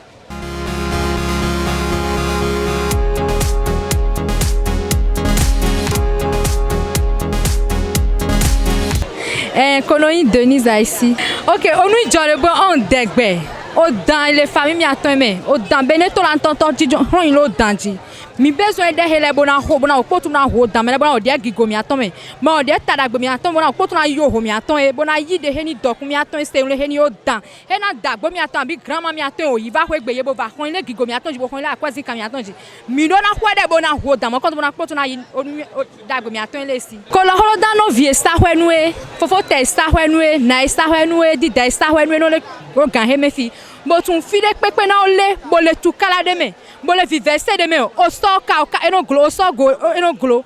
Colonie Denise ici. Ok, on nous dit le bon on degbe. Au dans les familles mi attend mais au dans beneto l'entend dit on il au danji. Mi besoin de hele bona ho bona okotu na ho dans mais bona o dia gigo mi attend mais o dia tada gbo mi attend bona okotu na yo ho mi attend e bona yi de heni dok mi attend se le heni o dan. He na da gbo mi attend bi grandma mi attend o yi va ho egbe ye bo va ho le gigo mi attend ji bo ho le akwazi ka mi attend ji. Mi do na ho de bona ho dan mo ko bona okotu na yi o da gbo mi attend le si. Ko lo ho dan no vie sta ho enu e fofo te sta ho enu e na sta ho enu e di da sta ho enu no le o gan he me fi. Bo tun fi de pepe na ole bo le tu kala de me bo le vi verse de me o so ka eno glo so go eno glo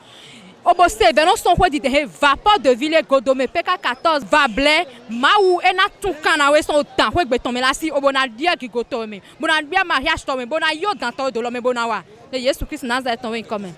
o bo se ve no son ho di de vapeur de ville godome PK14 va ble ma ou ena tu kana we son tan ho egbe ton me la si o bo na dia ki go to me bo na bia mariage to me bo na yo dan to do lo me bo na wa de Yesu Christ Nazareth ton we come.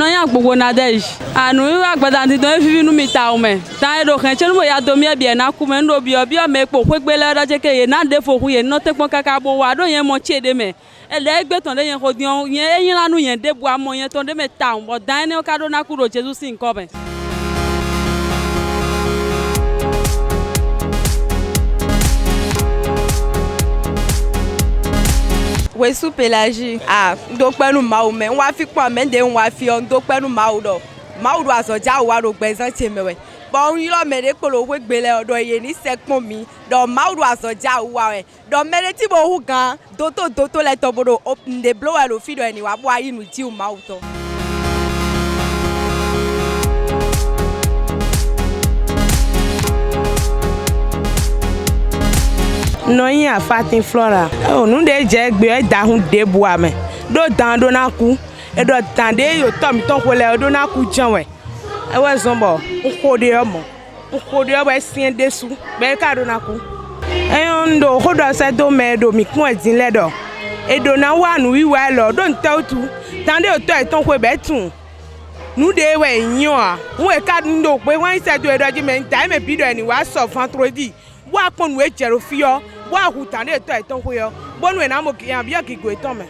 Non ya gbogbo na dej. Anu wa gbada ti don fi nu mi ta o me. Ta e do kan che nu ya do mi e bi na ku me ndo bi obi o me po pe gbe le da je ke ye na de fo ku ye no te pon kaka bo wa do yen mo che de me. E le gbe ton de yen ko dion yen eyin lanu yen de bu amo yen ton de me ta o dan ni o ka do na ku ro Jesus sin ko be. We sou Pélagie. Ah, do penu mau me. Wa fi kwa men de wa fi on do penu mau do. Mau do aso ja wa do gbezan che me we. Bon yi lo me de kolo we gbele odo ye ni sekpon mi. Do mau do aso ja wa we. Do me de ti bo hu gan. Doto le to bodo open the blow lo fi do eni wa bo ayi nu ti o mau to. Non y a fatin flora. Oh nous de je gbe da hun de boa me. Do dan do na ku. E do dan de yo to mi ton ko le do na ku jan we. E we zombo. Nko de omo. Nko de obo sin de su. Be ka do na ku. E on do ho do se do me do mi kun edin le do. E do na wa nu wi wa lo do nte otu. Dan de o to e ton ko be tun. Nu de we yan a. We ka ndo pe wan se do e do ji me nta me bi do eni wa so fantrodi. Wa pon we jero fi yo. Wa huta ne to eton ko yo bonu e na mo ki an bi o ki go eton me.